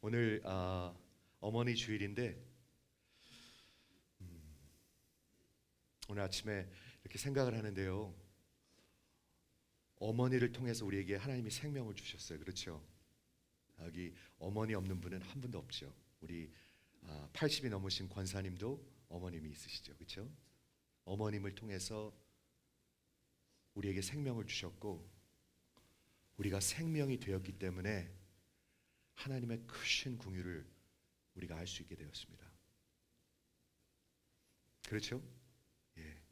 오늘 어머니 주일인데 오늘 아침에 이렇게 생각을 하는데요. 어머니를 통해서 우리에게 하나님이 생명을 주셨어요. 그렇죠? 여기 어머니 없는 분은 한 분도 없죠. 우리 80이 넘으신 권사님도 어머님이 있으시죠. 그렇죠? 어머님을 통해서 우리에게 생명을 주셨고 우리가 생명이 되었기 때문에 하나님의 크신 긍휼을 우리가 알 수 있게 되었습니다. 그렇죠? 예.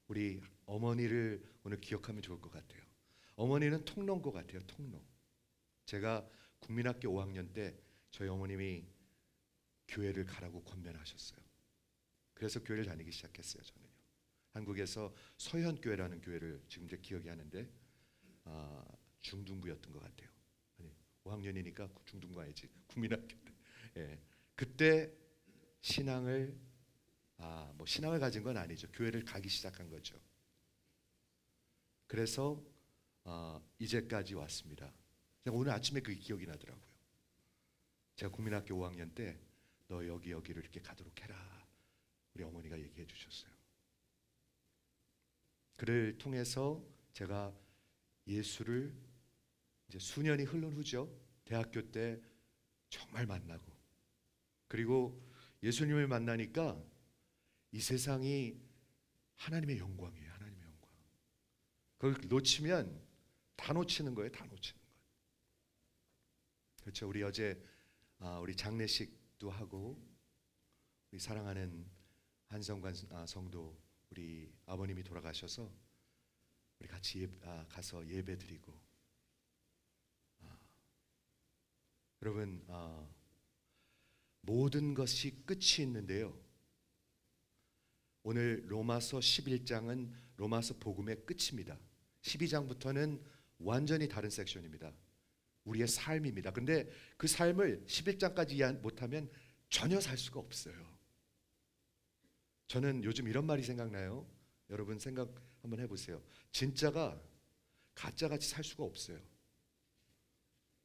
우리 어머니를 오늘 기억하면 좋을 것 같아요. 어머니는 통로인 것 같아요. 통로. 제가 국민학교 5학년 때 저희 어머님이 교회를 가라고 권면하셨어요. 그래서 교회를 다니기 시작했어요. 저는요. 한국에서 서현교회라는 교회를 지금 제 기억이 하는데 중등부였던 것 같아요. 아니 5학년이니까 중등부 아니지. 국민학교 때. 예. 그때 신앙을 신앙을 가진 건 아니죠. 교회를 가기 시작한 거죠. 그래서 이제까지 왔습니다. 제가 오늘 아침에 그게 기억이 나더라고요. 제가 국민학교 5학년 때 너 여기를 이렇게 가도록 해라. 우리 어머니가 얘기해 주셨어요. 그를 통해서 제가 예수를 이제 수년이 흐른 후죠. 대학교 때 정말 만나고 그리고 예수님을 만나니까 이 세상이 하나님의 영광이에요. 하나님의 영광. 그걸 놓치면 다 놓치는 거예요. 다 놓치는 거예요. 그렇죠. 우리 어제 우리 장례식도 하고 우리 사랑하는 한성관 성도 우리 아버님이 돌아가셔서 우리 같이 가서 예배드리고 여러분 모든 것이 끝이 있는데요. 오늘 로마서 11장은 로마서 복음의 끝입니다. 12장부터는 완전히 다른 섹션입니다. 우리의 삶입니다. 그런데 그 삶을 11장까지 이해 못하면 전혀 살 수가 없어요. 저는 요즘 이런 말이 생각나요. 여러분 생각 한번 해보세요. 진짜가 가짜같이 살 수가 없어요.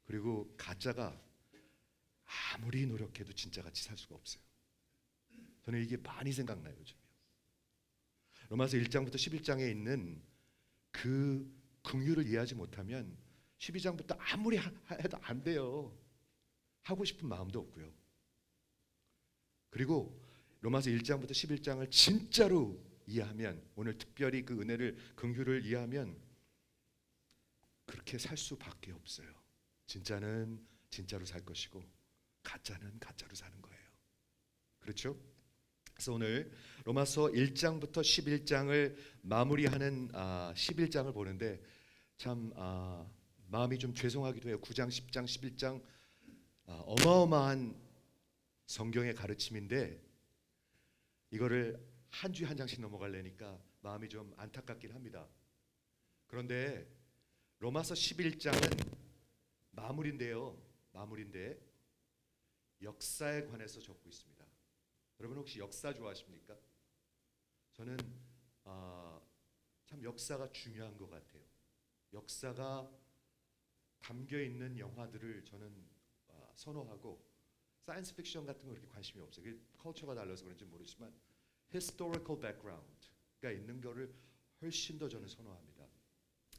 그리고 가짜가 아무리 노력해도 진짜같이 살 수가 없어요. 저는 이게 많이 생각나요. 요즘요. 로마서 1장부터 11장에 있는 그 긍휼을 이해하지 못하면 12장부터 아무리 해도 안 돼요. 하고 싶은 마음도 없고요. 그리고 로마서 1장부터 11장을 진짜로 이해하면 오늘 특별히 그 은혜를 긍휼을 이해하면 그렇게 살 수밖에 없어요. 진짜는 진짜로 살 것이고 가짜는 가짜로 사는 거예요. 그렇죠? 그래서 오늘 로마서 1장부터 11장을 마무리하는 11장을 보는데 참 마음이 좀 죄송하기도 해요. 9장, 10장, 11장 어마어마한 성경의 가르침인데 이거를 한 주에 한 장씩 넘어가려니까 마음이 좀 안타깝긴 합니다. 그런데 로마서 11장은 마무리인데요. 마무리인데 역사에 관해서 적고 있습니다. 여러분 혹시 역사 좋아하십니까? 저는 참 역사가 중요한 것 같아요. 역사가 담겨있는 영화들을 저는 선호하고 사이언스 픽션 같은 거 그렇게 관심이 없어요. 컬처가 달라서 그런지 모르지만 historical background가 있는 거를 훨씬 더 저는 선호합니다.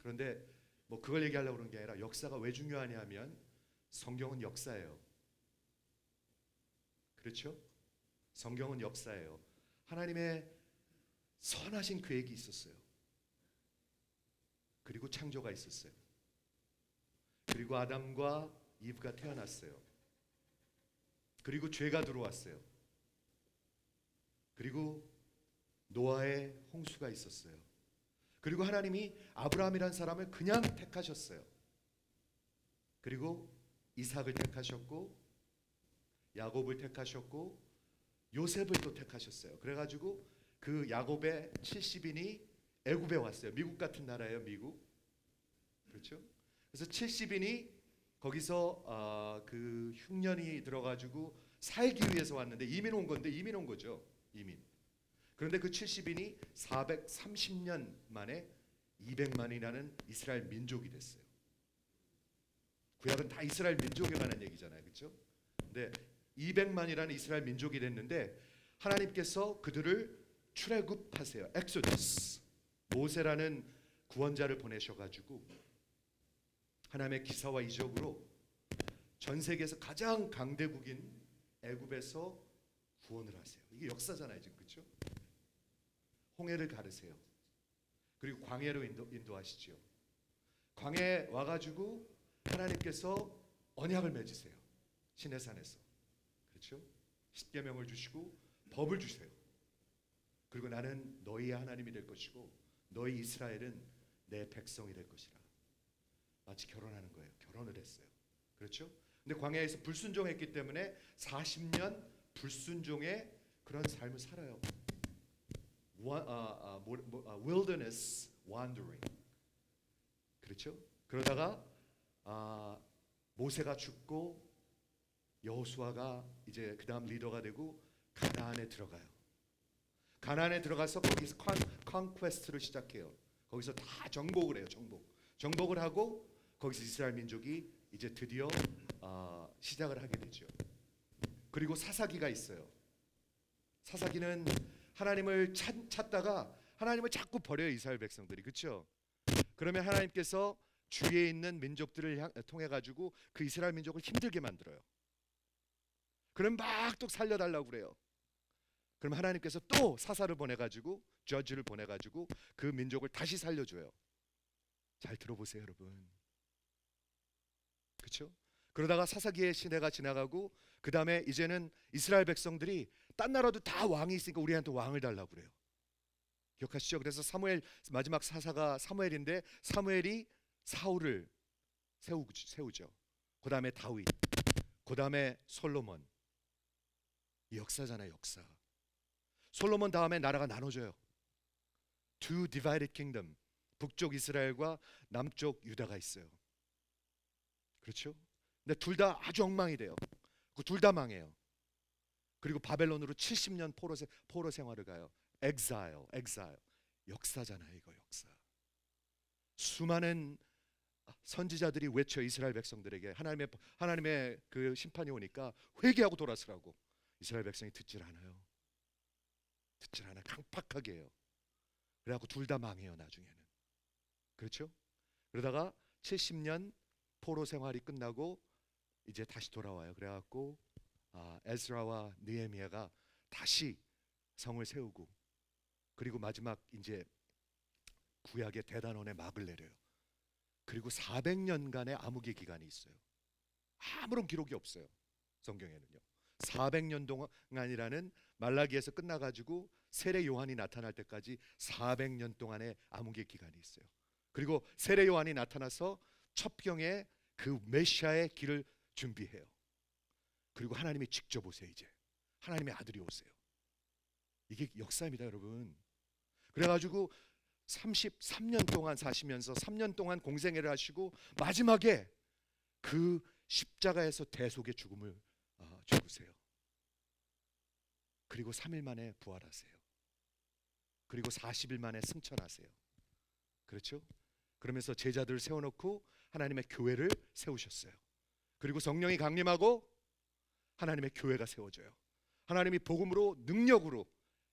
그런데 뭐 그걸 얘기하려고 그런 게 아니라 역사가 왜 중요하냐 하면 성경은 역사예요. 그렇죠? 성경은 역사예요. 하나님의 선하신 계획이 있었어요. 그리고 창조가 있었어요. 그리고 아담과 이브가 태어났어요. 그리고 죄가 들어왔어요. 그리고 노아의 홍수가 있었어요. 그리고 하나님이 아브라함이라는 사람을 그냥 택하셨어요. 그리고 이삭을 택하셨고 야곱을 택하셨고 요셉을 또 택하셨어요. 그래가지고 그 야곱의 70인이 애굽에 왔어요. 미국 같은 나라예요. 미국. 그렇죠? 그래서 70인이 거기서 그 흉년이 들어가지고 살기 위해서 왔는데 이민 온 건데 이민 온 거죠. 이민. 그런데 그 70인이 430년 만에 200만이라는 이스라엘 민족이 됐어요. 구약은 다 이스라엘 민족에 관한 얘기잖아요. 그렇죠? 네, 200만이라는 이스라엘 민족이 됐는데 하나님께서 그들을 출애굽하세요. 엑소더스. 모세라는 구원자를 보내셔가지고 하나님의 기사와 이적으로 전 세계에서 가장 강대국인 애굽에서 구원을 하세요. 이게 역사잖아요, 지금 그렇죠? 홍해를 가르세요. 그리고 광야로 인도하시죠. 광야에 와가지고 하나님께서 언약을 맺으세요. 시내산에서. 그렇죠? 십계명을 주시고 법을 주세요. 그리고 나는 너희의 하나님이 될 것이고 너희 이스라엘은 내 백성이 될 것이라. 마치 결혼하는 거예요. 결혼을 했어요. 그렇죠? 근데 광야에서 불순종했기 때문에 40년 불순종의 그런 삶을 살아요. wilderness wandering. 그렇죠? 그러다가 모세가 죽고 여호수아가 이제 그 다음 리더가 되고 가나안에 들어가요. 가나안에 들어가서 거기서 컨퀘스트를 시작해요. 거기서 다 정복을 해요. 정복을 하고 거기서 이스라엘 민족이 이제 드디어 시작을 하게 되죠. 그리고 사사기가 있어요. 사사기는 하나님을 찾다가 하나님을 자꾸 버려요. 이스라엘 백성들이. 그렇죠? 그러면 하나님께서 주위에 있는 민족들을 통해 가지고 그 이스라엘 민족을 힘들게 만들어요. 그럼 막 또 살려달라고 그래요. 그럼 하나님께서 또 사사를 보내가지고 저지를 보내가지고 그 민족을 다시 살려줘요. 잘 들어보세요, 여러분. 그렇죠? 그러다가 사사기의 시대가 지나가고 그 다음에 이제는 이스라엘 백성들이 딴 나라도 다 왕이 있으니까 우리한테 왕을 달라고 그래요. 기억하시죠? 그래서 사무엘 마지막 사사가 사무엘인데 사무엘이 사울을 세우죠. 그 다음에 다윗, 그 다음에 솔로몬. 이 역사잖아요, 역사. 솔로몬 다음에 나라가 나눠져요. Two divided kingdom. 북쪽 이스라엘과 남쪽 유다가 있어요. 그렇죠? 근데 둘 다 아주 엉망이 돼요. 그 둘 다 망해요. 그리고 바벨론으로 70년 포로 생활을 가요. exile. 역사잖아요, 이거 역사. 수많은 선지자들이 외쳐 이스라엘 백성들에게 하나님의 그 심판이 오니까 회개하고 돌아서라고. 이스라엘 백성이 듣질 않아요. 강팍하게 해요. 그래갖고 둘 다 망해요, 나중에는. 그렇죠? 그러다가 70년 포로 생활이 끝나고 이제 다시 돌아와요. 그래갖고 에스라와 느헤미야가 다시 성을 세우고 그리고 마지막 이제 구약의 대단원의 막을 내려요. 그리고 400년간의 암흑의 기간이 있어요. 아무런 기록이 없어요, 성경에는요. 400년 동안이라는 말라기에서 끝나가지고 세례 요한이 나타날 때까지 400년 동안의 암흑의 기간이 있어요. 그리고 세례 요한이 나타나서 첩경에 그 메시아의 길을 준비해요. 그리고 하나님이 직접 오세요. 이제 하나님의 아들이 오세요. 이게 역사입니다, 여러분. 그래가지고 33년 동안 사시면서 3년 동안 공생애를 하시고 마지막에 그 십자가에서 대속의 죽음을 죽으세요. 그리고 3일 만에 부활하세요. 그리고 40일 만에 승천하세요. 그렇죠? 그러면서 제자들을 세워놓고 하나님의 교회를 세우셨어요. 그리고 성령이 강림하고 하나님의 교회가 세워져요. 하나님이 복음으로 능력으로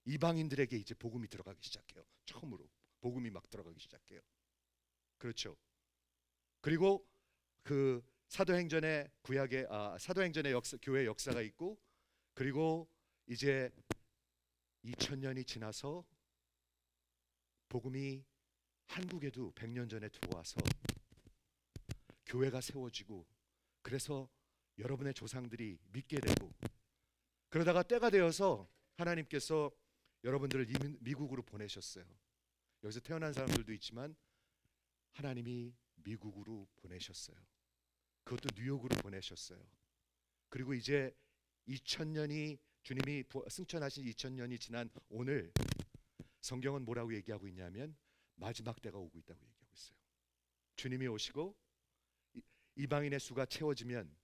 이방인들에게 이제 복음이 들어가기 시작해요. 처음으로 복음이 막 들어가기 시작해요. 그렇죠? 그리고 그 사도행전의 구약의 사도행전의 교회 역사가 있고 그리고 이제 2000년이 지나서 복음이 한국에도 100년 전에 들어와서 교회가 세워지고 그래서 여러분의 조상들이 믿게 되고 그러다가 때가 되어서 하나님께서 여러분들을 미국으로 보내셨어요. 여기서 태어난 사람들도 있지만 하나님이 미국으로 보내셨어요. 그것도 뉴욕으로 보내셨어요. 그리고 이제 2000년이 주님이 승천하신 2000년이 지난 오늘 성경은 뭐라고 얘기하고 있냐면 마지막 때가 오고 있다고 얘기하고 있어요. 주님이 오시고 이방인의 수가 채워지면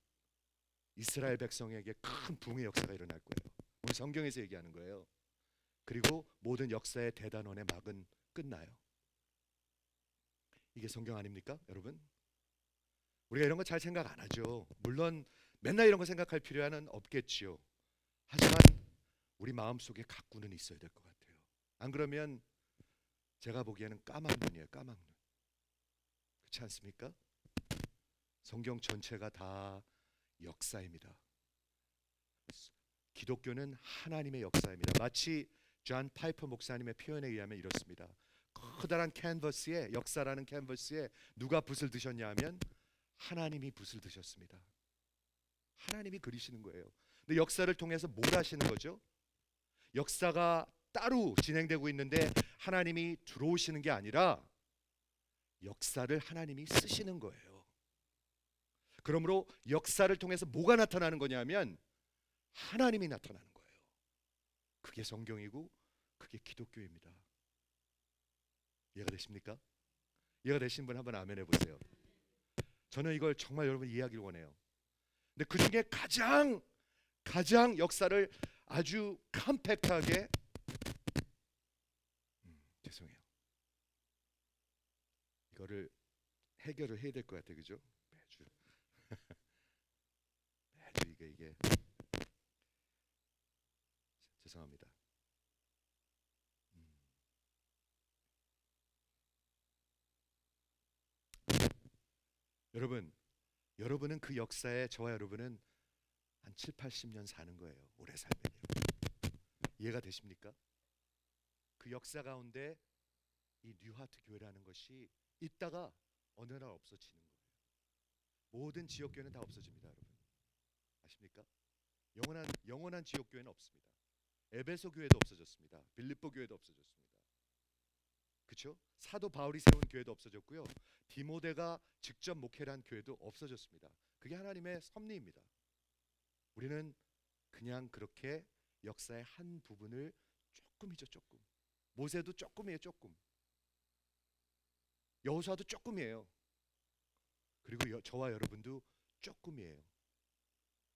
이스라엘 백성에게 큰 부흥의 역사가 일어날 거예요. 오늘 성경에서 얘기하는 거예요. 그리고 모든 역사의 대단원의 막은 끝나요. 이게 성경 아닙니까, 여러분? 우리가 이런 거 잘 생각 안 하죠. 물론 맨날 이런 거 생각할 필요는 없겠지요. 하지만 우리 마음속에 가꾸는 있어야 될 것 같아요. 안 그러면 제가 보기에는 까만 눈이에요. 까만 눈. 그렇지 않습니까? 성경 전체가 다 역사입니다. 기독교는 하나님의 역사입니다. 마치 존 파이퍼 목사님의 표현에 의하면 이렇습니다. 커다란 캔버스에, 역사라는 캔버스에 누가 붓을 드셨냐 하면 하나님이 붓을 드셨습니다. 하나님이 그리시는 거예요. 근데 역사를 통해서 뭘 하시는 거죠? 역사가 따로 진행되고 있는데 하나님이 들어오시는 게 아니라 역사를 하나님이 쓰시는 거예요. 그러므로 역사를 통해서 뭐가 나타나는 거냐면 하나님이 나타나는 거예요. 그게 성경이고 그게 기독교입니다. 이해가 되십니까? 이해가 되신 분 한번 아멘 해보세요. 저는 이걸 정말 여러분 이해하길 원해요. 근데 그 중에 가장 역사를 아주 컴팩트하게 죄송해요. 이거를 해결을 해야 될 것 같아요. 그죠? 매주 이게 죄송합니다. 여러분은 그 역사에 저와 여러분은 한 7, 80년 사는 거예요. 오래 살면요. 이해가 되십니까? 그 역사 가운데 이 뉴하트 교회라는 것이 있다가 어느 날 없어지는 거예요. 모든 지역교회는 다 없어집니다, 여러분. 아십니까? 영원한 지역교회는 없습니다. 에베소 교회도 없어졌습니다. 빌립보 교회도 없어졌습니다. 그렇죠? 사도 바울이 세운 교회도 없어졌고요. 디모데가 직접 목회를 한 교회도 없어졌습니다. 그게 하나님의 섭리입니다. 우리는 그냥 그렇게 역사의 한 부분을 조금이죠, 조금. 모세도 조금이에요, 조금. 여호수아도 조금이에요. 그리고 저와 여러분도 조금이에요.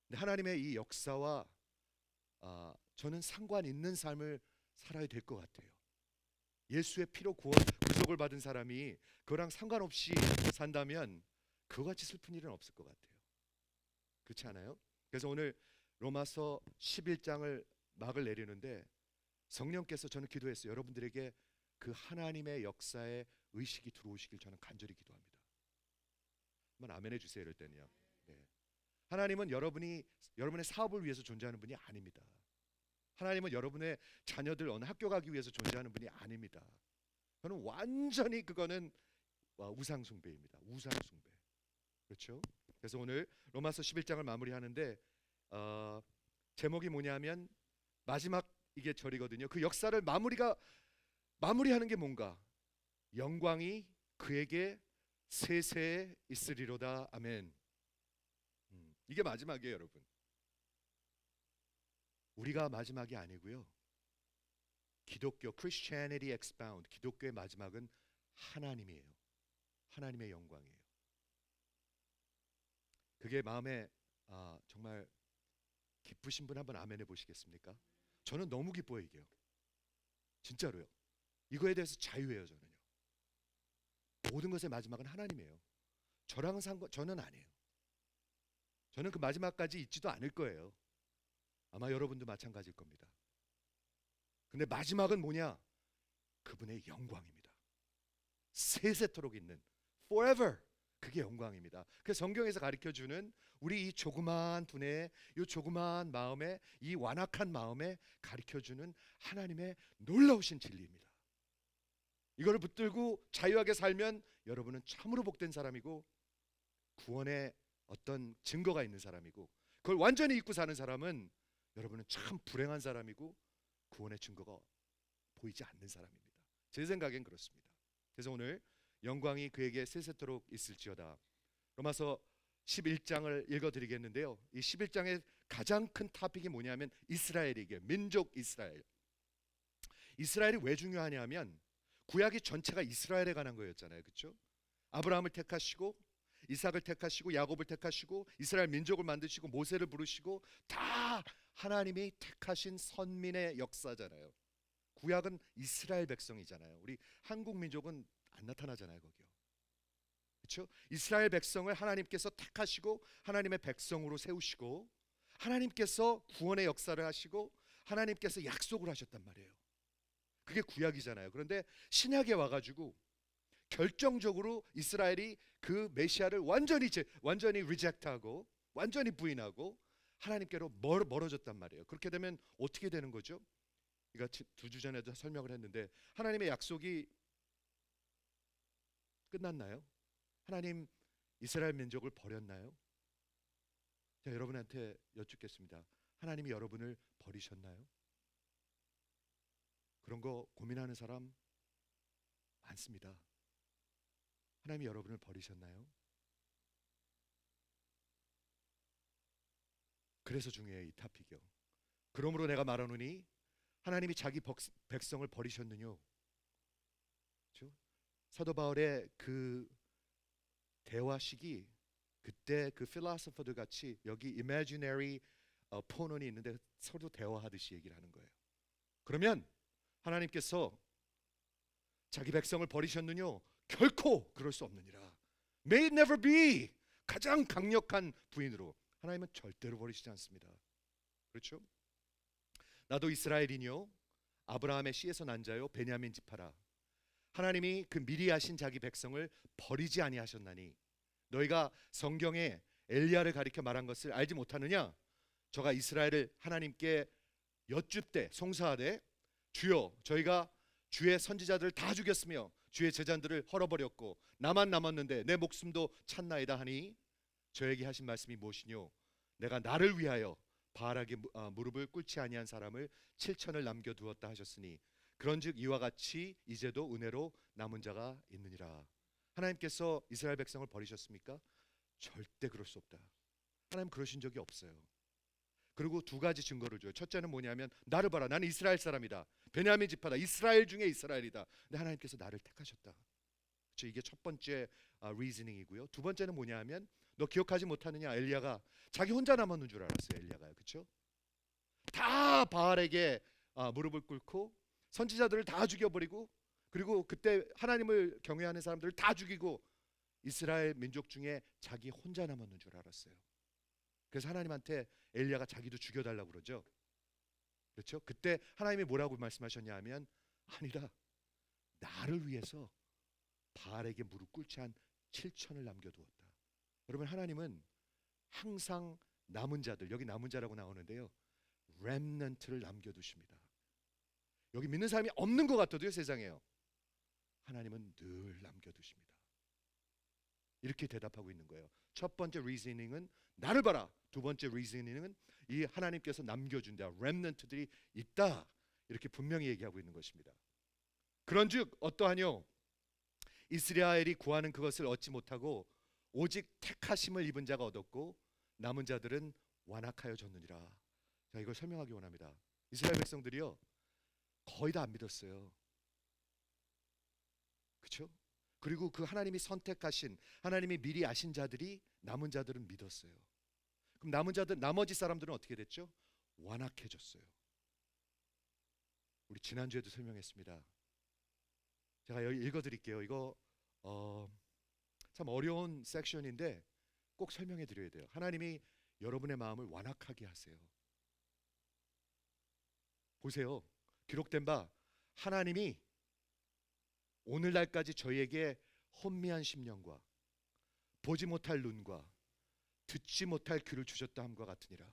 근데 하나님의 이 역사와 저는 상관 있는 삶을 살아야 될 것 같아요. 예수의 피로 구속을 받은 사람이 그거랑 상관없이 산다면 그거같이 슬픈 일은 없을 것 같아요. 그렇지 않아요? 그래서 오늘 로마서 11장을 막을 내리는데 성령께서 저는 기도했어요. 여러분들에게 그 하나님의 역사에 의식이 들어오시길 저는 간절히 기도합니다. 한번 아멘 해주세요. 이럴 때는요. 네. 하나님은 여러분의 사업을 위해서 존재하는 분이 아닙니다. 하나님은 여러분의 자녀들 어느 학교 가기 위해서 존재하는 분이 아닙니다. 그거는 완전히 그거는 우상 숭배입니다. 우상 숭배. 그렇죠? 그래서 오늘 로마서 11장을 마무리하는데 제목이 뭐냐면 마지막 이게 절이거든요. 그 역사를 마무리하는 게 뭔가? 영광이 그에게 세세에 있으리로다. 아멘. 이게 마지막이에요, 여러분. 우리가 마지막이 아니고요. 기독교 Christianity Expound 기독교의 마지막은 하나님이에요. 하나님의 영광이에요. 그게 마음에 정말 기쁘신 분 한번 아멘 해보시겠습니까? 저는 너무 기뻐요. 이게요. 진짜로요. 이거에 대해서 자유해요. 저는요. 모든 것의 마지막은 하나님이에요. 저랑은 저는 아니에요. 저는 그 마지막까지 있지도 않을 거예요. 아마 여러분도 마찬가지일 겁니다. 근데 마지막은 뭐냐? 그분의 영광입니다. 세세토록 있는 forever. 그게 영광입니다. 그 성경에서 가르쳐주는 우리 이 조그마한 두뇌, 이 조그마한 마음에, 이 완악한 마음에 가르쳐주는 하나님의 놀라우신 진리입니다. 이거를 붙들고 자유하게 살면 여러분은 참으로 복된 사람이고 구원의 어떤 증거가 있는 사람이고, 그걸 완전히 잊고 사는 사람은 여러분은 참 불행한 사람이고 구원의 증거가 보이지 않는 사람입니다. 제 생각엔 그렇습니다. 그래서 오늘 영광이 그에게 세세토록 있을지어다. 로마서 11장을 읽어드리겠는데요. 이 11장의 가장 큰 토픽이 뭐냐면 이스라엘이게 민족 이스라엘. 이스라엘이 왜 중요하냐면 구약이 전체가 이스라엘에 관한 거였잖아요. 그렇죠? 아브라함을 택하시고 이삭을 택하시고 야곱을 택하시고 이스라엘 민족을 만드시고 모세를 부르시고 다 하나님이 택하신 선민의 역사잖아요. 구약은 이스라엘 백성이잖아요. 우리 한국 민족은 안 나타나잖아요. 거기요. 그렇죠? 이스라엘 백성을 하나님께서 택하시고 하나님의 백성으로 세우시고 하나님께서 구원의 역사를 하시고 하나님께서 약속을 하셨단 말이에요. 그게 구약이잖아요. 그런데 신약에 와가지고 결정적으로 이스라엘이 그 메시아를 완전히 리젝트하고 완전히 부인하고 하나님께로 멀어졌단 말이에요. 그렇게 되면 어떻게 되는 거죠? 이거 2주 전에도 설명을 했는데 하나님의 약속이 끝났나요? 하나님 이스라엘 민족을 버렸나요? 제가 여러분한테 여쭙겠습니다. 하나님이 여러분을 버리셨나요? 그런 거 고민하는 사람 많습니다. 하나님이 여러분을 버리셨나요? 그래서 중요해요, 이 타픽이요. 그러므로 내가 말하노니 하나님이 자기 백성을 버리셨느뇨. 그렇죠? 사도 바울의 그 대화식이 그때 그 필로소퍼들 같이 여기 imaginary 포넌이 있는데 서로 대화하듯이 얘기를 하는 거예요. 그러면 하나님께서 자기 백성을 버리셨느뇨? 결코 그럴 수 없느니라. May it never be. 가장 강력한 부인으로 하나님은 절대로 버리시지 않습니다. 그렇죠? 나도 이스라엘이뇨 아브라함의 씨에서 난 자요 베냐민 지파라. 하나님이 그 미리 하신 자기 백성을 버리지 아니하셨나니 너희가 성경에 엘리야를 가리켜 말한 것을 알지 못하느냐? 저가 이스라엘을 하나님께 여쭙되 송사하되 주여 저희가 주의 선지자들을 다 죽였으며 주의 제자들을 헐어버렸고 나만 남았는데 내 목숨도 찾나이다 하니 저에게 하신 말씀이 무엇이뇨? 내가 나를 위하여 바알에게 무릎을 꿇지 아니한 사람을 7천을 남겨두었다 하셨으니 그런즉 이와 같이 이제도 은혜로 남은 자가 있느니라. 하나님께서 이스라엘 백성을 버리셨습니까? 절대 그럴 수 없다. 하나님 그러신 적이 없어요. 그리고 2가지 증거를 줘요. 첫째는 뭐냐면 나를 봐라 나는 이스라엘 사람이다. 베냐민 지파다. 이스라엘 중에 이스라엘이다. 근데 하나님께서 나를 택하셨다. 그렇죠? 이게 첫 번째 리즈닝이고요. 2번째는 뭐냐면 너 기억하지 못하느냐? 엘리야가 자기 혼자 남았는 줄 알았어요. 엘리야가요. 그렇죠? 다 바알에게 무릎을 꿇고 선지자들을 다 죽여버리고 그리고 그때 하나님을 경외하는 사람들을 다 죽이고 이스라엘 민족 중에 자기 혼자 남았는 줄 알았어요. 그래서 하나님한테 엘리야가 자기도 죽여달라고 그러죠. 그렇죠? 그때 하나님이 뭐라고 말씀하셨냐 하면 아니다. 나를 위해서 바알에게 무릎 꿇지 한 7천을 남겨두었다. 여러분 하나님은 항상 남은 자들 여기 남은 자라고 나오는데요. 렘넌트를 남겨두십니다. 여기 믿는 사람이 없는 것 같아도요 세상에요. 하나님은 늘 남겨두십니다. 이렇게 대답하고 있는 거예요. 첫 번째 리즈닝은 나를 봐라. 2번째 리즈닝은 이 하나님께서 남겨준다. 렘넌트들이 있다. 이렇게 분명히 얘기하고 있는 것입니다. 그런즉 어떠하뇨? 이스라엘이 구하는 그것을 얻지 못하고 오직 택하심을 입은 자가 얻었고 남은 자들은 완악하여졌느니라. 자 이걸 설명하기 원합니다. 이스라엘 백성들이요 거의 다 안 믿었어요. 그렇죠? 그리고 그 하나님이 선택하신 하나님이 미리 아신 자들이 남은 자들은 믿었어요. 그럼 남은 자들 나머지 사람들은 어떻게 됐죠? 완악해졌어요. 우리 지난주에도 설명했습니다. 제가 여기 읽어드릴게요. 이거 참 어려운 섹션인데 꼭 설명해 드려야 돼요. 하나님이 여러분의 마음을 완악하게 하세요. 보세요. 기록된 바 하나님이 오늘날까지 저희에게 혼미한 심령과 보지 못할 눈과 듣지 못할 귀를 주셨다 함과 같으니라.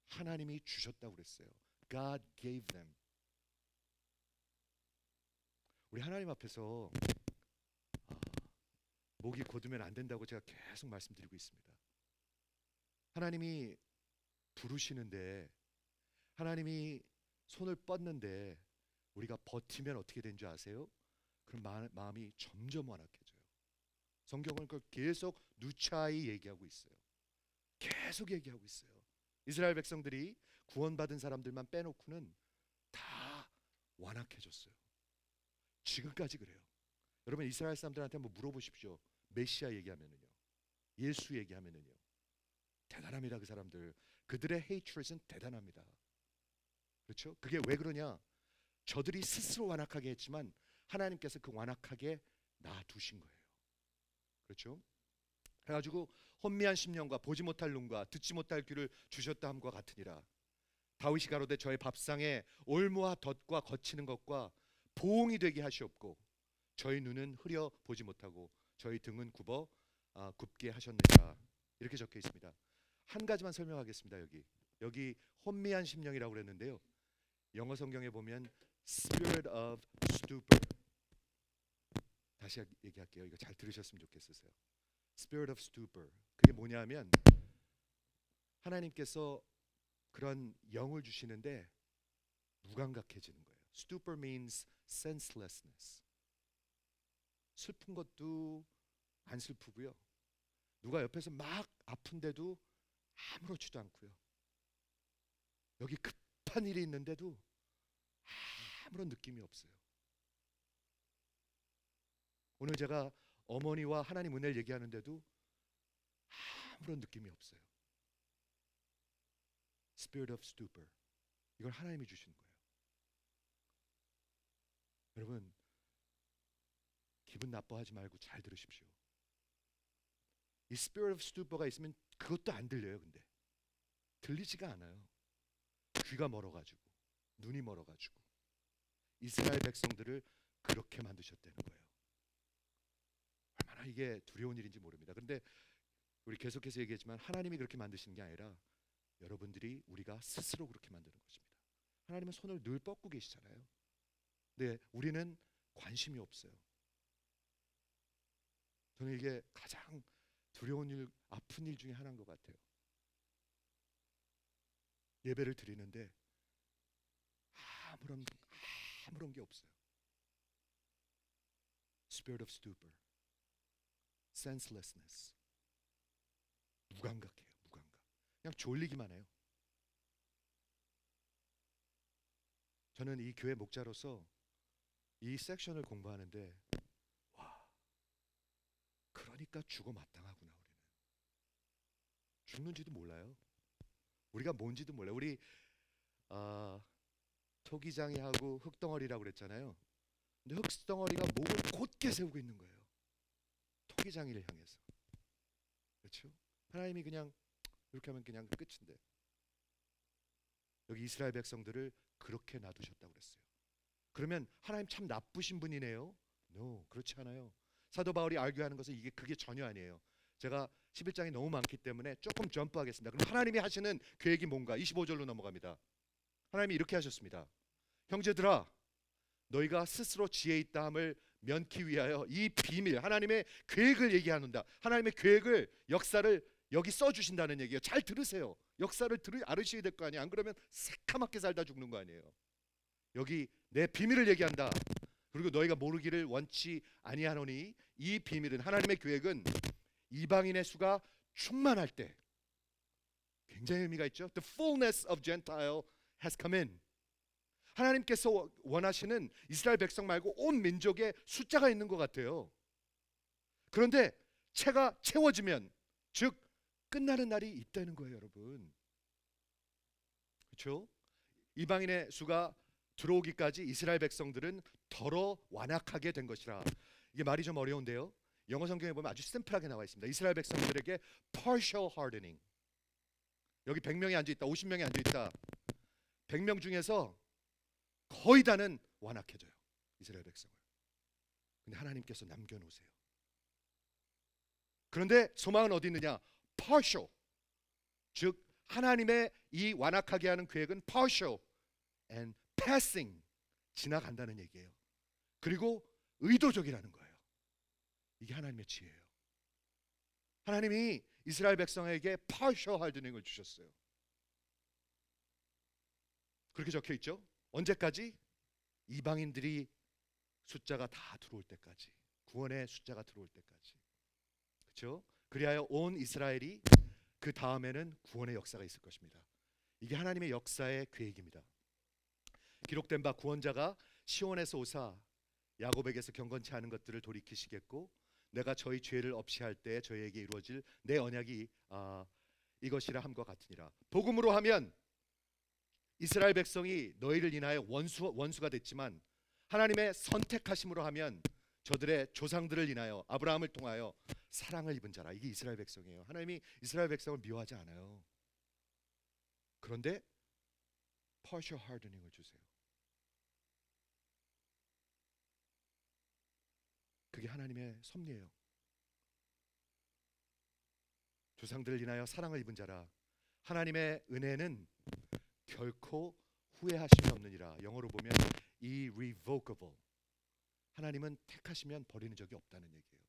하나님이 주셨다고 그랬어요. God gave them. 우리 하나님 앞에서 목이 곧으면 안 된다고 제가 계속 말씀드리고 있습니다. 하나님이 부르시는데 하나님이 손을 뻗는데 우리가 버티면 어떻게 된 줄 아세요? 그럼 마음이 점점 완악해져요. 성경은 그걸 계속 누차히 얘기하고 있어요. 계속 얘기하고 있어요. 이스라엘 백성들이 구원받은 사람들만 빼놓고는 다 완악해졌어요. 지금까지 그래요. 여러분 이스라엘 사람들한테 한번 물어보십시오. 메시아 얘기하면은요, 예수 얘기하면은요, 대단합니다. 그 사람들 그들의 hatred은 대단합니다. 그렇죠? 그게 왜 그러냐? 저들이 스스로 완악하게 했지만 하나님께서 그 완악하게 놔두신 거예요. 그렇죠? 해가지고 혼미한 심령과 보지 못할 눈과 듣지 못할 귀를 주셨다 함과 같으니라. 다윗이 가로되 저의 밥상에 올무와 덫과 거치는 것과 보응이 되게 하시옵고 저희 눈은 흐려 보지 못하고 저희 등은 굽게 하셨느니라. 이렇게 적혀 있습니다. 한 가지만 설명하겠습니다. 여기 혼미한 심령이라고 그랬는데요. 영어 성경에 보면 Spirit of stupor. 다시 얘기할게요. 이거 잘 들으셨으면 좋겠어요. Spirit of stupor. 그게 뭐냐면 하나님께서 그런 영을 주시는데 무감각해지는 거예요. Stupor means senselessness. 슬픈 것도 안 슬프고요. 누가 옆에서 막 아픈데도 아무렇지도 않고요. 여기 급한 일이 있는데도 아무런 느낌이 없어요. 오늘 제가 어머니와 하나님 은혜를 얘기하는데도 아무런 느낌이 없어요. Spirit of stupor. 이걸 하나님이 주신 거예요. 여러분, 기분 나빠하지 말고 잘 들으십시오. 이 Spirit of stupor가 있으면 그것도 안 들려요. 근데 들리지가 않아요. 귀가 멀어가지고 눈이 멀어가지고 이스라엘 백성들을 그렇게 만드셨다는 거예요. 얼마나 이게 두려운 일인지 모릅니다. 그런데 우리 계속해서 얘기했지만 하나님이 그렇게 만드시는 게 아니라 여러분들이 우리가 스스로 그렇게 만드는 것입니다. 하나님은 손을 늘 뻗고 계시잖아요. 근데 우리는 관심이 없어요. 저는 이게 가장 두려운 일, 아픈 일 중에 하나인 것 같아요. 예배를 드리는데 아무런 게 없어요. Spirit of stupor, senselessness. 무감각해요. 무감각. 그냥 졸리기만 해요. 저는 이 교회 목자로서 이 섹션을 공부하는데 와, 그러니까 죽어 마땅하구나. 우리는 죽는지도 몰라요. 우리가 뭔지도 몰라요. 우리 토기장이 하고 흙덩어리라고 그랬잖아요. 근데 흙덩어리가 목을 곧게 세우고 있는 거예요. 토기장이를 향해서. 그렇죠? 하나님이 그냥 이렇게 하면 그냥 끝인데 여기 이스라엘 백성들을 그렇게 놔두셨다고 그랬어요. 그러면 하나님 참 나쁘신 분이네요? No, 그렇지 않아요. 사도 바울이 알교하는 것은 그게 전혀 아니에요. 제가 11장이 너무 많기 때문에 조금 점프하겠습니다. 그럼 하나님이 하시는 계획이 뭔가? 25절로 넘어갑니다. 하나님이 이렇게 하셨습니다. 형제들아, 너희가 스스로 지혜 있다함을 면키 위하여 이 비밀, 하나님의 계획을 얘기하는다. 하나님의 계획을, 역사를 여기 써주신다는 얘기예요. 잘 들으세요. 역사를 알으셔야 될 거 아니에요. 안 그러면 새카맣게 살다 죽는 거 아니에요. 여기 내 비밀을 얘기한다. 그리고 너희가 모르기를 원치 아니하노니 이 비밀은, 하나님의 계획은 이방인의 수가 충만할 때, 굉장히 의미가 있죠. The fullness of Gentile has come in. 하나님께서 원하시는 이스라엘 백성 말고 온 민족의 숫자가 있는 것 같아요. 그런데 채가 채워지면, 즉 끝나는 날이 있다는 거예요, 여러분. 그렇죠? 이방인의 수가 들어오기까지 이스라엘 백성들은 더러 완악하게 된 것이라. 이게 말이 좀 어려운데요. 영어 성경에 보면 아주 심플하게 나와 있습니다. 이스라엘 백성들에게 partial hardening. 여기 100명이 앉아있다, 50명이 앉아있다. 100명 중에서 거의 다는 완악해져요, 이스라엘 백성을. 근데 하나님께서 남겨놓으세요. 그런데 소망은 어디 있느냐? partial. 즉 하나님의 이 완악하게 하는 계획은 partial and passing, 지나간다는 얘기예요. 그리고 의도적이라는 거예요. 이게 하나님의 지혜예요. 하나님이 이스라엘 백성에게 partial hardening을 주셨어요. 그렇게 적혀 있죠. 언제까지? 이방인들이 숫자가 다 들어올 때까지, 구원의 숫자가 들어올 때까지. 그렇죠? 그리하여 온 이스라엘이, 그 다음에는 구원의 역사가 있을 것입니다. 이게 하나님의 역사의 계획입니다. 기록된 바 구원자가 시온에서 오사 야곱에게서 경건치 않은 것들을 돌이키시겠고 내가 저희 죄를 없이 할 때 저희에게 이루어질 내 언약이 이것이라 함과 같으니라. 복음으로 하면 이스라엘 백성이 너희를 인하여 원수가 됐지만 하나님의 선택하심으로 하면 저들의 조상들을 인하여 아브라함을 통하여 사랑을 입은 자라. 이게 이스라엘 백성이에요. 하나님이 이스라엘 백성을 미워하지 않아요. 그런데 partial hardening을 주세요. 그게 하나님의 섭리예요. 조상들을 인하여 사랑을 입은 자라. 하나님의 은혜는 결코 후회하심이 없느니라. 영어로 보면 irrevocable. 하나님은 택하시면 버리는 적이 없다는 얘기예요.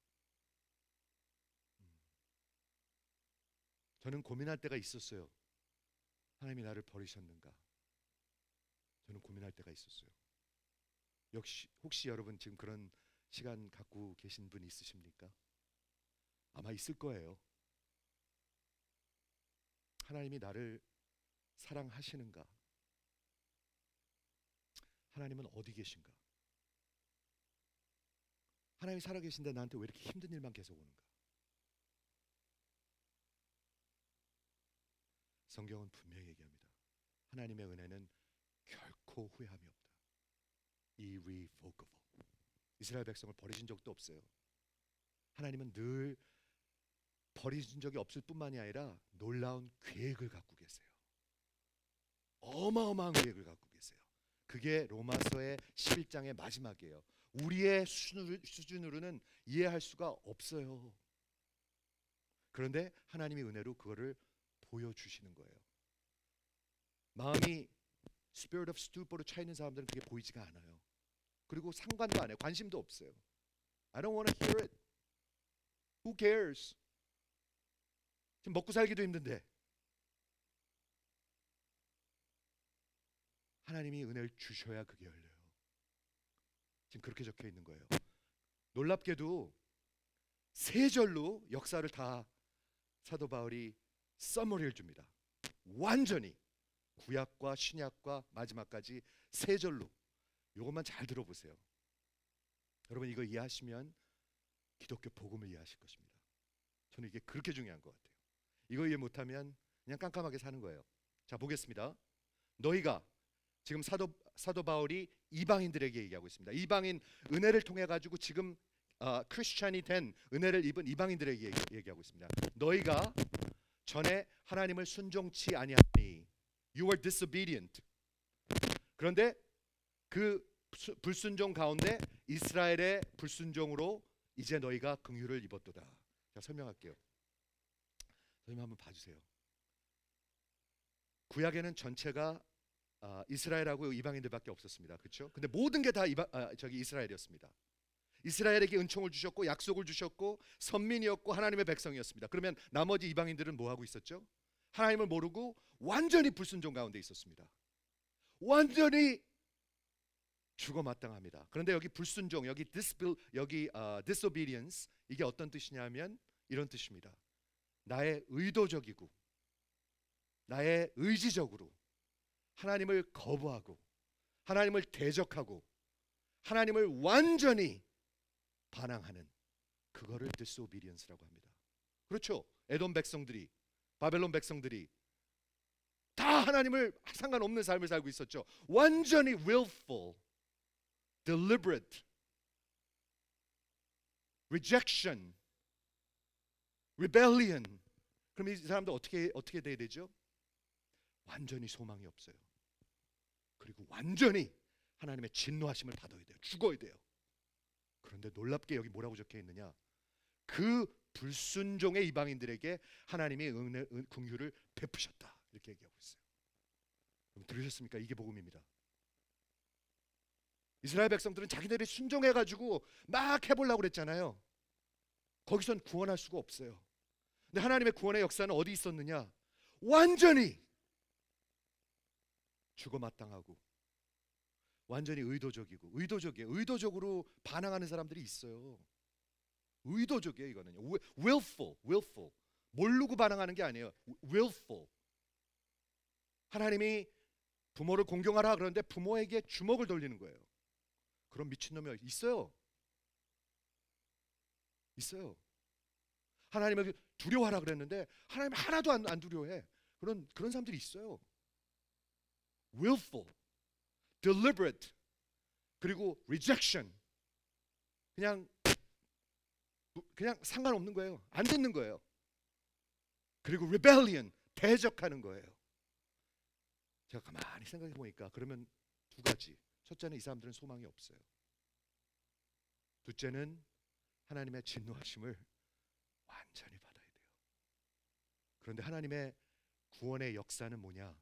저는 고민할 때가 있었어요. 하나님이 나를 버리셨는가? 저는 고민할 때가 있었어요. 역시 혹시 여러분 지금 그런 시간 갖고 계신 분 있으십니까? 아마 있을 거예요. 하나님이 나를 사랑하시는가? 하나님은 어디 계신가? 하나님이 살아계신데 나한테 왜 이렇게 힘든 일만 계속 오는가? 성경은 분명히 얘기합니다. 하나님의 은혜는 결코 후회함이 없다. irrevocable. 이스라엘 백성을 버리신 적도 없어요. 하나님은 늘 버리신 적이 없을 뿐만이 아니라 놀라운 계획을 갖고 계세요. 어마어마한 계획을 갖고 계세요. 그게 로마서의 11장의 마지막이에요. 우리의 수준으로는 이해할 수가 없어요. 그런데 하나님의 은혜로 그거를 보여주시는 거예요. 마음이 Spirit of Stupor로 차 있는 사람들은 그게 보이지가 않아요. 그리고 상관도 안 해요. 관심도 없어요. I don't want to hear it. Who cares? 지금 먹고 살기도 힘든데. 하나님이 은혜를 주셔야 그게 열려요. 지금 그렇게 적혀 있는 거예요. 놀랍게도 세 절로 역사를 다 사도 바울이 서머리를 줍니다. 완전히 구약과 신약과 마지막까지 세 절로. 이것만 잘 들어보세요. 여러분 이거 이해하시면 기독교 복음을 이해하실 것입니다. 저는 이게 그렇게 중요한 것 같아요. 이거 이해 못하면 그냥 깜깜하게 사는 거예요. 자 보겠습니다. 너희가 지금 사도 바울이 이방인들에게 얘기하고 있습니다. 이방인 은혜를 통해 가지고 지금 크리스찬이 된 은혜를 입은 이방인들에게 얘기하고 있습니다. 너희가 전에 하나님을 순종치 아니하니 you were disobedient. 그런데 그 불순종 가운데 이스라엘의 불순종으로 이제 너희가 긍휼을 입었도다. 자 설명할게요. 선생님 한번 봐주세요. 구약에는 전체가 이스라엘하고 이방인들밖에 없었습니다. 그렇죠? 근데 모든 게 다 이스라엘이었습니다. 이스라엘에게 은총을 주셨고 약속을 주셨고 선민이었고 하나님의 백성이었습니다. 그러면 나머지 이방인들은 뭐 하고 있었죠? 하나님을 모르고 완전히 불순종 가운데 있었습니다. 완전히 죽어 마땅합니다. 그런데 여기 불순종, 여기 disobedience 이게 어떤 뜻이냐면 이런 뜻입니다. 나의 의도적이고 나의 의지적으로 하나님을 거부하고 하나님을 대적하고 하나님을 완전히 반항하는 그거를 disobedience라고 합니다. 그렇죠? 에돔 백성들이 바벨론 백성들이 다 하나님을 상관없는 삶을 살고 있었죠. 완전히 willful, deliberate, rejection, rebellion. 그럼 이 사람들 어떻게 돼야 되죠? 완전히 소망이 없어요. 그리고 완전히 하나님의 진노하심을 받아야 돼요. 죽어야 돼요. 그런데 놀랍게 여기 뭐라고 적혀 있느냐? 그 불순종의 이방인들에게 하나님이 긍휼을 베푸셨다. 이렇게 얘기하고 있어요. 들으셨습니까? 이게 복음입니다. 이스라엘 백성들은 자기들이 순종해가지고 막 해보려고 그랬잖아요. 거기선 구원할 수가 없어요. 근데 하나님의 구원의 역사는 어디 있었느냐? 완전히 죽어 마땅하고 완전히 의도적으로 반항하는 사람들이 있어요. 의도적이에요. 이거는 willful 모르고 반항하는 게 아니에요. willful. 하나님이 부모를 공경하라 그러는데 부모에게 주먹을 돌리는 거예요. 그런 미친놈이 있어요. 하나님을 두려워하라 그랬는데 하나님 하나도 안 두려워해. 그런 사람들이 있어요. willful, deliberate, 그리고 rejection. 그냥 상관없는 거예요. 안 듣는 거예요. 그리고 rebellion, 대적하는 거예요. 제가 가만히 생각해 보니까 그러면 두 가지. 첫째는 이 사람들은 소망이 없어요. 둘째는 하나님의 진노하심을 완전히 받아야 돼요. 그런데 하나님의 구원의 역사는 뭐냐?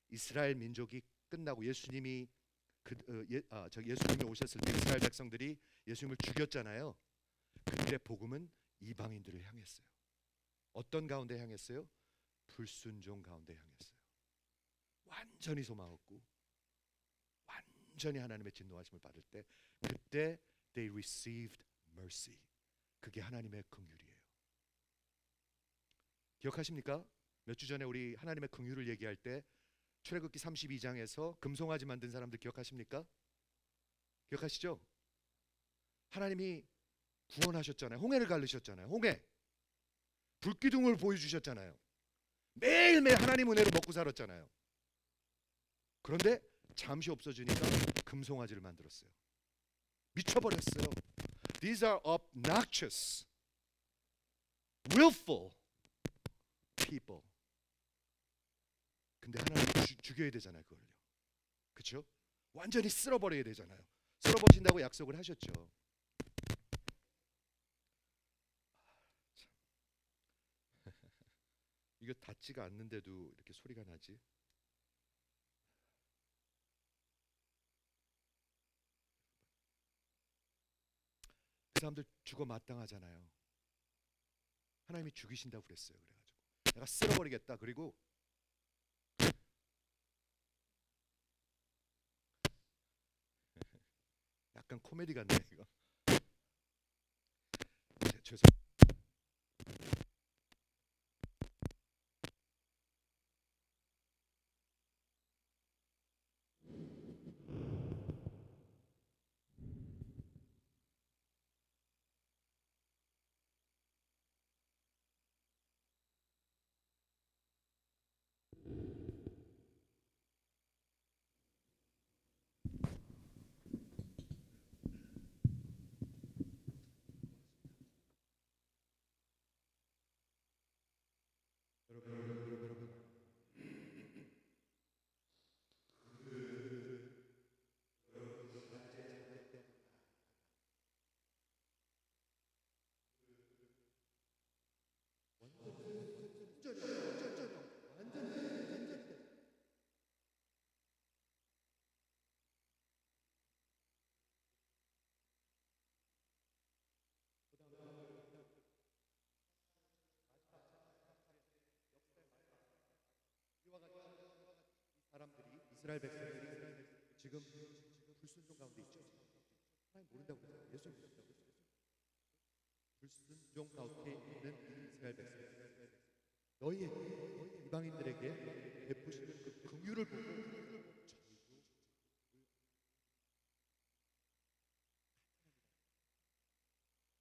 이스라엘 민족이 끝나고 예수님이 예수님이 오셨을 때 이스라엘 백성들이 예수님을 죽였잖아요. 그들의 복음은 이방인들을 향했어요. 어떤 가운데 향했어요? 불순종 가운데 향했어요. 완전히 소망 없고 완전히 하나님의 진노하심을 받을 때 그때 they received mercy. 그게 하나님의 긍휼이에요. 기억하십니까? 몇 주 전에 우리 하나님의 긍휼을 얘기할 때 출애굽기 32장에서 금송아지 만든 사람들 기억하십니까? 기억하시죠? 하나님이 구원하셨잖아요. 홍해를 가르셨잖아요. 홍해. 불기둥을 보여주셨잖아요. 매일매일 하나님 은혜로 먹고 살았잖아요. 그런데 잠시 없어지니까 금송아지를 만들었어요. 미쳐버렸어요. These are obnoxious, willful people. 근데 하나님 죽여야 되잖아요, 그걸요. 그렇죠? 완전히 쓸어버려야 되잖아요. 쓸어버리신다고 약속을 하셨죠. 이거 닿지가 않는데도 이렇게 소리가 나지? 그 사람들 죽어 마땅하잖아요. 하나님이 죽이신다고 그랬어요. 그래가지고 내가 쓸어버리겠다. 그리고 약간 코미디 같네 이거. 죄송. 여러분. 사람들이 이스라엘 백성들이 지금 불순종 가운데 있죠. 하나님 모른다고 그랬어요. 예수 모른다고 그랬어요. 불순종 가운데 있는 이스라엘 백성들, 너희에게 이방인들에게 베푸시는 그 긍휼을 보고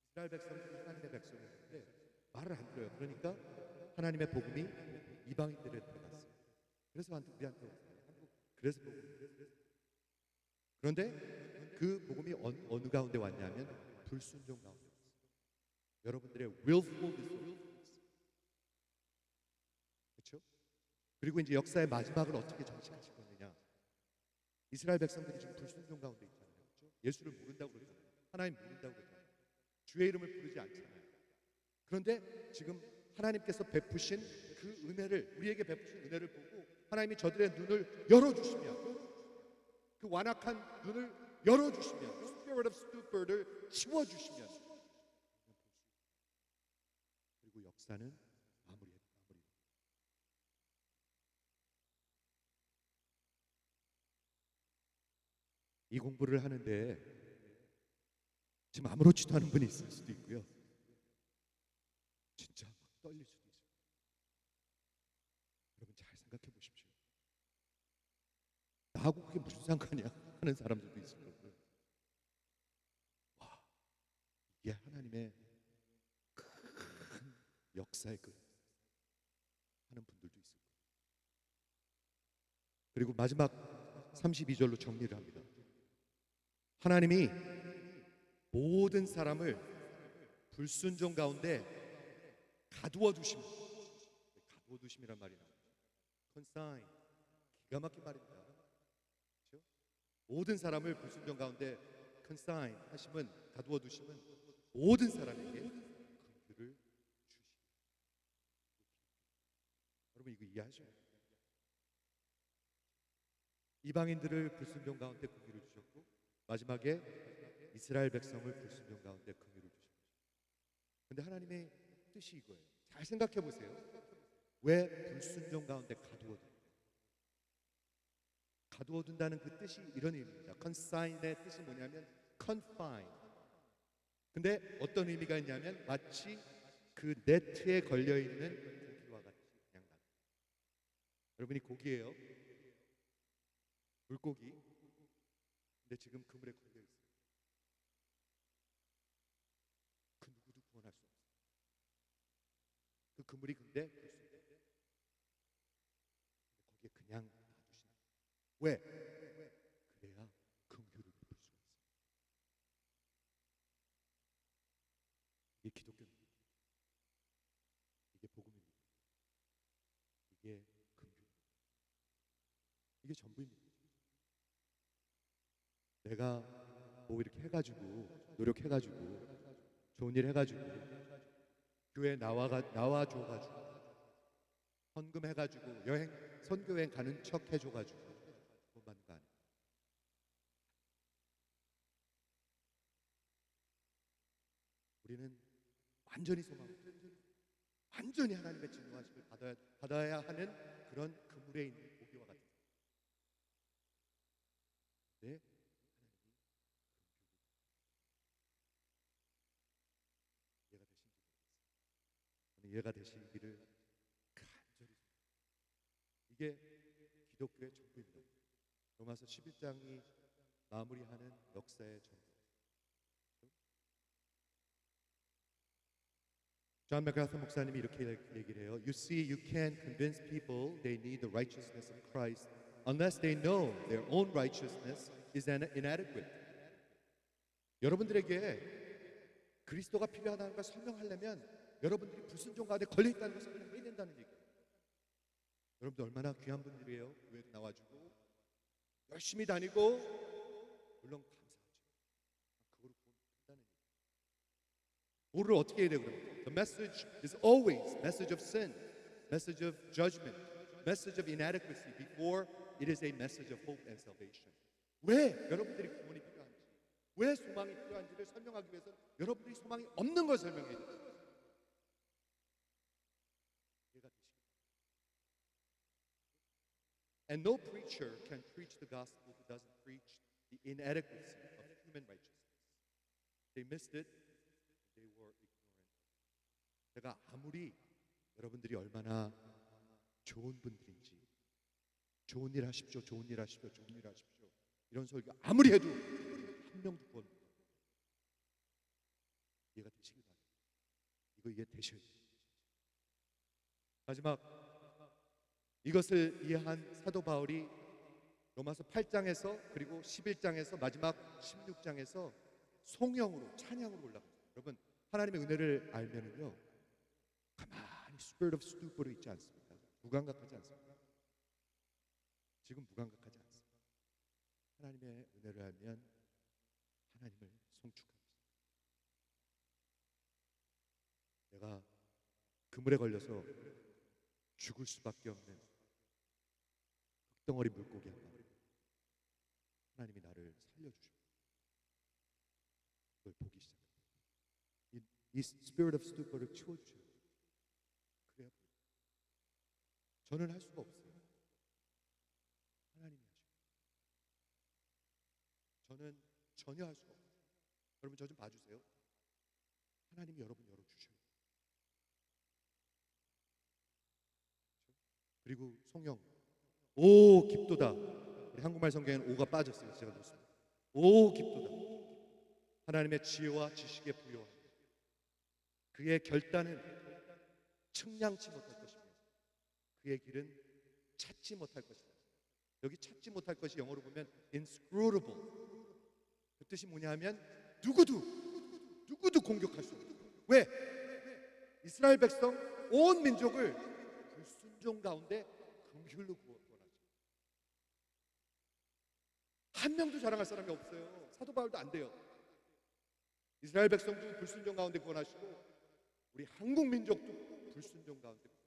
이스라엘 백성들이 하나님의 백성인데 말을 안 들어요. 그러니까 하나님의 복음이 이방인들에 들어갔어요. 그래서 우리한테 그래서 그런데 그 복음이 어느 가운데 왔냐면 불순종 가운데 왔어요. 여러분들의 willful disobedience. 그렇죠? 그리고 이제 역사의 마지막을 어떻게 정식하실 거느냐? 이스라엘 백성들이 지금 불순종 가운데 있잖아요. 그렇죠? 예수를 모른다고 그러잖아요. 하나님 모른다고 그러잖아요. 주의 이름을 부르지 않잖아요. 그런데 지금 하나님께서 베푸신 그 은혜를, 우리에게 베푸신 은혜를 보고 하나님이 저들의 눈을 열어주시면, 그 완악한 눈을 열어주시면, Spirit of Stupid를 치워주시면, 그리고 역사는 마무리. 이 공부를 하는데 지금 아무렇지도 않은 분이 있을 수도 있고요. 진짜 막 떨릴 수도 있어요. 여러분 잘 생각해 보십시오. 나하고 그게 무슨 상관이야 하는 사람들도 있을 거고요. 와, 이게 하나님의 큰 역사의 끝 하는 분들도 있을 거예요. 그리고 마지막 32절로 정리를 합니다. 하나님이 모든 사람을 불순종 가운데 가두어 두심. 가두어 두심이란 말이 나와요. consign. 기가 막힌 말입니다. 그렇죠? 모든 사람을 불순종 가운데 consign 하심은, 가두어 두심은 모든 사람에게 긍휼을 주시. 여러분 이거 이해하죠? 이방인들을 불순종 가운데 긍휼을 주셨고, 마지막에 이스라엘 백성을 불순종 가운데 긍휼을 주셨죠. 근데 하나님의 뜻이 이거예요. 잘 생각해 보세요. 왜 불순종 가운데 가두어 둔다는 그 뜻이 이런 의미입니다. consign의 뜻이 뭐냐면 confine. 근데 어떤 의미가 있냐면 마치 그 네트에 걸려 있는 고기와 같이 그냥 놔. 여러분이 고기예요. 물고기. 근데 지금 그물에 걸려 있어요. 그 누구도 구원할 수 없어요. 그 그물이 근데 거기에 그냥 놔두시는 거예요. 왜? 그래야 긍휼을 베풀 수가 있어요. 이게 기독교입니다. 이게 복음입니다. 이게 긍휼입니다. 이게 전부입니다. 내가 뭐 이렇게 해가지고 노력해가지고 좋은 일 해가지고 교회 나와줘가지고 헌금해가지고 선교여행 가는 척 해줘가지고 돈 받는 거 아니에요. 우리는 완전히 완전히 하나님의 진노하심을 받아야 하는 그런 그물에 있는 고기와 같은. 네, 이해가 되시기를 간절히. 이게 기독교의 전부입니다. 로마서 11장이 마무리하는 역사의 전부. 존 맥카터 목사님이 이렇게 얘기를 해요. You see, you can't convince people they need the righteousness of Christ unless they know their own righteousness is inadequate. 여러분들에게 그리스도가 필요하다는 걸 설명하려면 여러분들이 불순종 가운데 걸려있다는 걸 설명해야 된다는 얘기예요. 여러분들 얼마나 귀한 분들이에요. 교회 나와주고 열심히 다니고, 물론 감사하죠. 그거로 구원한다는 얘기예요. 뭐를 어떻게 해야 돼요? 그러면 The message is always message of sin, message of judgment, message of inadequacy before it is a message of hope and salvation. 왜 여러분들이 구원이 필요한지, 왜 소망이 필요한지를 설명하기 위해서 여러분들이 소망이 없는 걸 설명해야 돼요. And no preacher can preach the gospel who doesn't preach the inadequacy of human righteousness. They missed it. They were ignorant. 제가 아무리 여러분들이 얼마나 좋은 분들인지, 좋은 일 하십시오, 좋은 일 하십시오, 좋은 일 하십시오, 이런 설교 아무리 해도 한 명도 구원 못 받아요. 이해가 되시길 바랍니다. 이거 이해 되셔야 돼요. 마지막, 이것을 이해한 사도 바울이 로마서 8장에서 그리고 11장에서 마지막 16장에서 송영으로, 찬양으로 올라갑니다. 여러분, 하나님의 은혜를 알면은요, 가만히 spirit of stupor로 있지 않습니다. 무감각하지 않습니다. 지금 무감각하지 않습니다. 하나님의 은혜를 알면 하나님을 송축합니다. 내가 그물에 걸려서 죽을 수밖에 없는 흙덩어리 물고기 한 마리, 하나님이 나를 살려주십니다. 그걸 보기 시작합니다. 이 spirit of stupor를 치워주셔야 돼요. 그래야 보여요. 저는 할 수가 없어요. 하나님이 하셔요. 저는 전혀 할 수가 없어요. 여러분, 저 좀 봐주세요. 하나님이 여러분 열어주셔요. 그리고 송영, 오 깊도다. 우리 한국말 성경에는 오가 빠졌어요. 제가 넣었습니다. 오 깊도다. 하나님의 지혜와 지식에 부여합니다. 그의 결단은 측량치 못할 것이며 그의 길은 찾지 못할 것이다. 여기 찾지 못할 것이 영어로 보면 inscrutable. 그 뜻이 뭐냐 하면 누구도 공격할 수 없어요. 왜? 이스라엘 백성 온 민족을 불순종 가운데 긍휼로 구원하죠. 한 명도 자랑할 사람이 없어요. 사도 바울도 안 돼요. 이스라엘 백성도 불순종 가운데 구원하시고 우리 한국 민족도 불순종 가운데 구원하시고.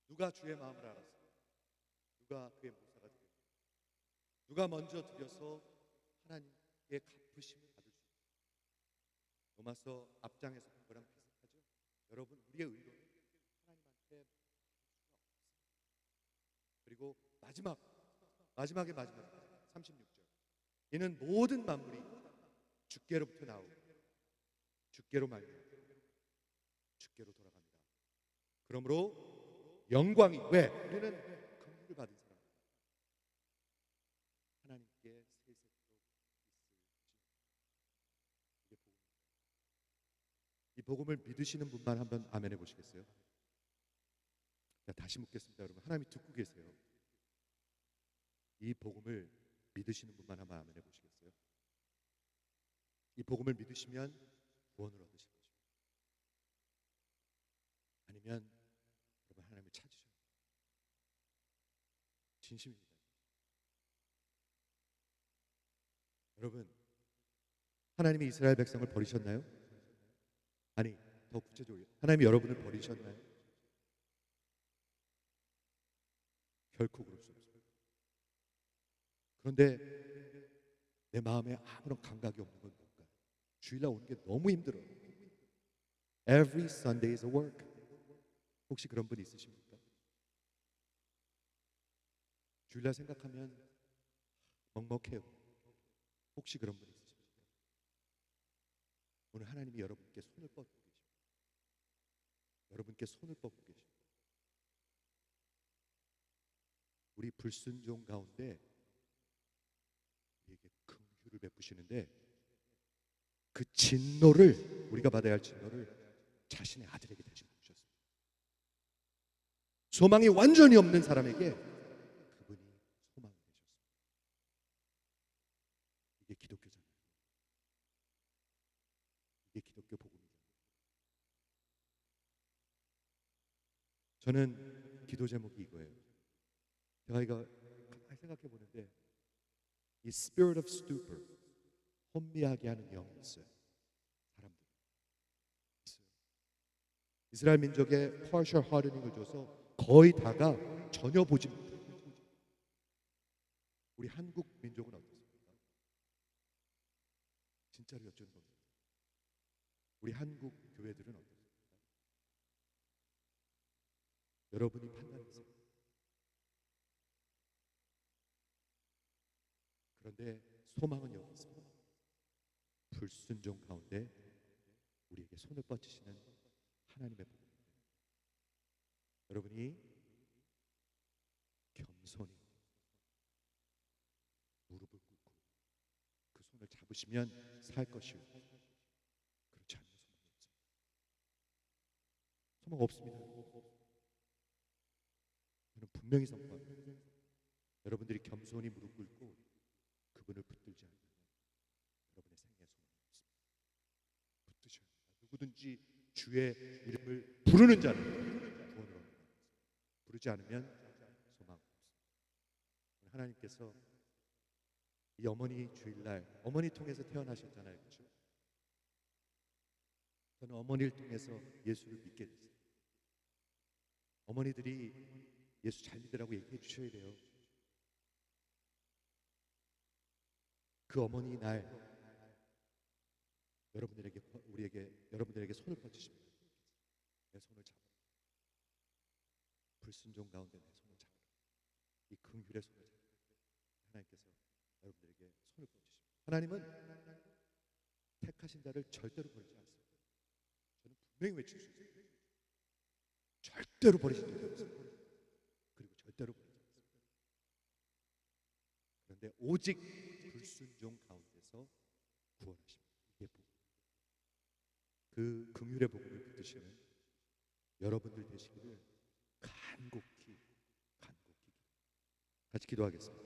누가 주의 마음을 알았어요? 누가 그의 모사가 되었어요? 누가 먼저 드려서 하나님께 갚으심을 받을 수 있어요? 로마서 앞장에서 본 거랑 비슷하죠? 여러분, 우리의 의로는 하나님한테 그리고 마지막에 36절, 이는 모든 만물이 주께로부터 나오고 주께로 말미암아 주께로 돌아갑니다. 그러므로 영광이, 왜? 우리는 긍휼을 받은 사람, 하나님께 세세토록 있을지. 이 복음을 믿으시는 분만 한번 아멘 해보시겠어요? 다시 묻겠습니다. 여러분, 하나님이 듣고 계세요. 이 복음을 믿으시는 분만 한번 아멘 해보시겠어요? 이 복음을 믿으시면 구원을 얻으실 것입니다. 아니면 여러분, 하나님을 찾으셔야 돼요. 진심입니다. 여러분, 하나님이 이스라엘 백성을 버리셨나요? 아니, 더 구체적으로 하나님이 여러분을 버리셨나요? 결코 그럴 수 없습니다. 그런데 내 마음에 아무런 감각이 없는 건 뭘까요? 주일날 오는 게 너무 힘들어요. Every Sunday is a work. 혹시 그런 분 있으십니까? 주일날 생각하면 먹먹해요. 혹시 그런 분 있으십니까? 오늘 하나님이 여러분께 손을 뻗고 계십니다. 여러분께 손을 뻗고 계십니다. 우리 불순종 가운데 우리에게 긍휼을 베푸시는데, 그 진노를, 우리가 받아야 할 진노를 자신의 아들에게 대신 주셨습니다. 소망이 완전히 없는 사람에게 그분이 소망이 되셨습니다. 이게 기독교잖아요. 이게 기독교 복음이잖아요. 저는 기도 제목이 이거예요. 제가 이거 가만히 생각해 보는데, 이 spirit of stupor, 혼미하게 하는 영이 있어요. 사람들 있어요. 이스라엘 민족에 partial hardening을 줘서 거의 다가 전혀 보지 못해요. 우리 한국 민족은 어떻습니까? 진짜로 여쭈는 겁니다. 우리 한국 교회들은 어떻습니까? 여러분이 판단하세요. 그런데 소망은 여기 있습니다. 불순종 가운데 우리에게 손을 뻗치시는 하나님의 복음입니다. 여러분이 겸손히 무릎을 꿇고 그 손을 잡으시면 살 것이요, 그렇지 않으면 소망이 없습니다. 소망 없습니다. 저는 분명히 선포합니다. 여러분들이 겸손히 무릎 꿇고 그분을 붙들지 않으면 여러분의 생애에 소망이 없습니다. 붙드셔야 합니다. 누구든지 주의 이름을 부르는 자는 구원을 얻는다. 부르지 않으면 소망 없습니다. 하나님께서 이 어머니 주일날, 어머니 통해서 태어나셨잖아요, 그렇죠? 저는 어머니를 통해서 예수를 믿게 됐어요. 어머니들이 예수 잘 믿으라고 얘기해 주셔야 돼요. 그 어머니 날 여러분들에게 손을 뻗치십니다. 내 손을 잡으라. 불순종 가운데 내 손을 잡으라. 이 긍휼의 손을 잡으라. 하나님께서 여러분들에게 손을 뻗치십니다. 하나님은 택하신 자를 절대로 버리지 않습니다. 저는 분명히 외칠 수 있어요. 절대로 버리신 적이 없습니다. 그리고 절대로 버리지 않습니다. 그런데 오직 불순종 가운데서 구원하십니다. 이게 복음. 그 긍휼의 복음을 붙드시는 여러분들 되시기를 간곡히 같이 기도하겠습니다.